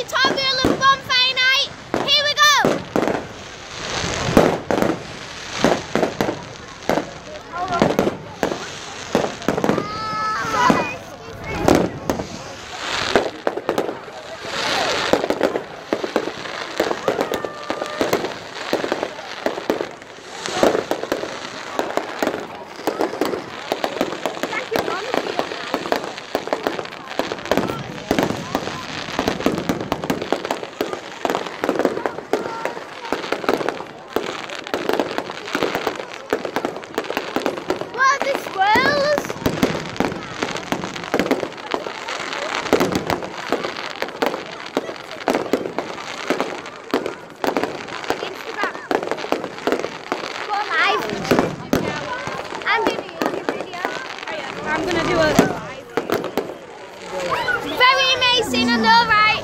tutorial of bonfire night. Here we go. I'm gonna do a very amazing, I know, right?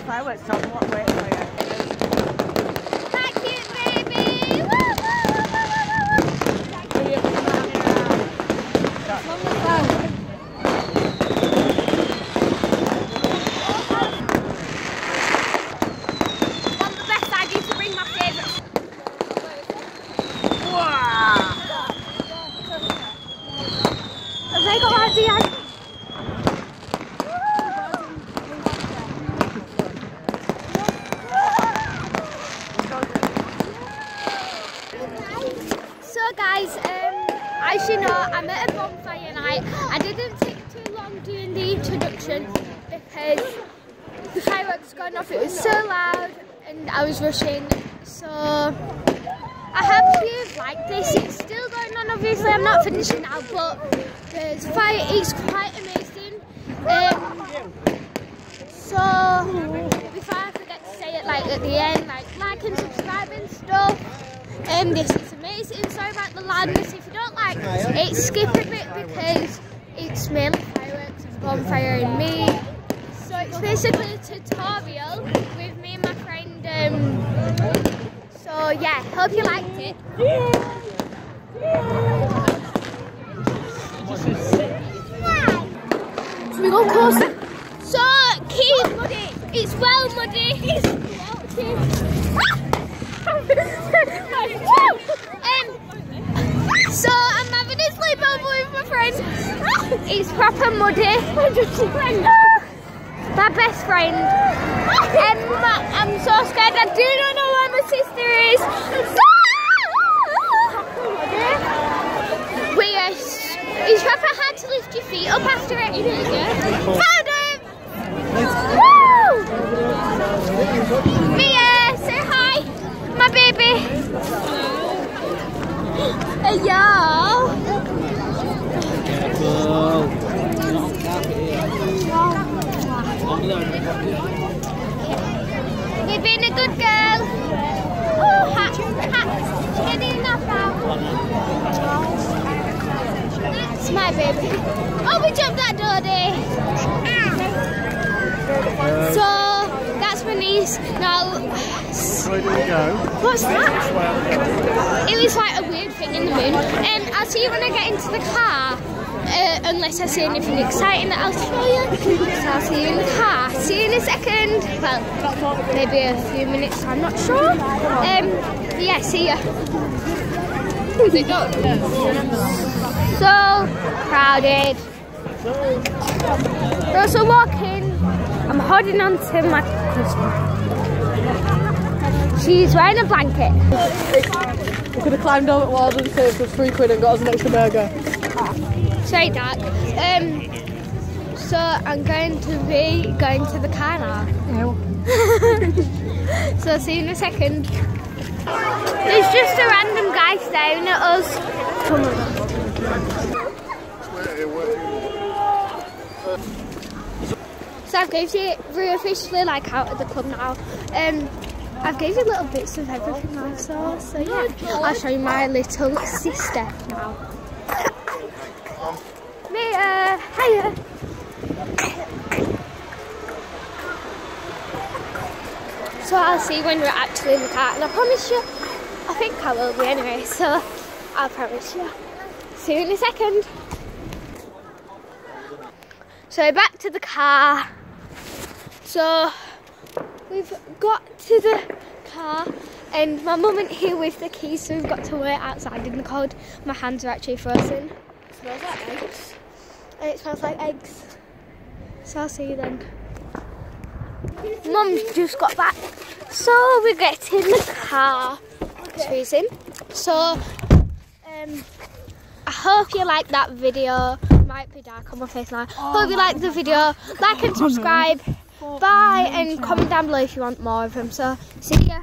fireworks don't know what way it's going. Thank you, baby. Woo, woo, One of the best ideas to bring my favourite. Have they got ideas? So guys, as you know, I'm at a bonfire night. I didn't take too long doing the introduction because the fireworks going off. It was so loud and I was rushing. So I hope you like this. It's still going on, obviously. I'm not finishing now, but there's fire. It's quite amazing. So before I forget to say it, like at the end, like and subscribe and stuff. This is amazing. Sorry about the loudness. If you don't like it, skip a bit because it's mainly fireworks, it's bonfire and me. So it's basically a tutorial with me and my friend. So yeah, hope you liked it. Should we go closer? So keep muddy. It's well muddy. So I'm having a sleepover with my friend. It's proper muddy. My best friend. I'm so scared. I do not know where my sister is. It's proper hard to lift your feet up after it. Found it! Woo! Mia, say hi. My baby. Hey y'all. You've been a good girl. Oh, hat. Get in that now. That's my baby. Oh, we jumped that door there. So that's my niece. Now, where do we go? What's that? It was like a weird thing in the moon. I'll see you when I get into the car. unless I see anything exciting that I'll show you. So I'll see you in the car. See you in a second. Well, maybe a few minutes, I'm not sure. But yeah, see ya. Is it done? So crowded. We're also walking. I'm holding on to my cousin. She's wearing a blanket. We could have climbed over walls and saved for £3 and got us an extra burger. Straight dark. So I'm going to be going to the car now. So I'll see you in a second. There's just a random guy staring at us. Come on. So I've gave you, we're officially like out of the club now. I've gave you little bits of everything I saw. So yeah, I'll show you my little sister now. Mia, hiya. So I'll see you when we're actually in the car, and I promise you, I think I will be anyway, so I'll promise you. See you in a second. So back to the car. So we've got to the car and my mum ain't here with the keys, so we've got to wait outside in the cold. My hands are actually frozen. It smells like eggs. And it smells like eggs. So I'll see you then. Mum's just got back. So we're getting in the car. It's freezing. So I hope you liked that video. It might be dark on my face now. Hope you liked the video. Like and subscribe. Bye, and comment down below if you want more of them. So see ya.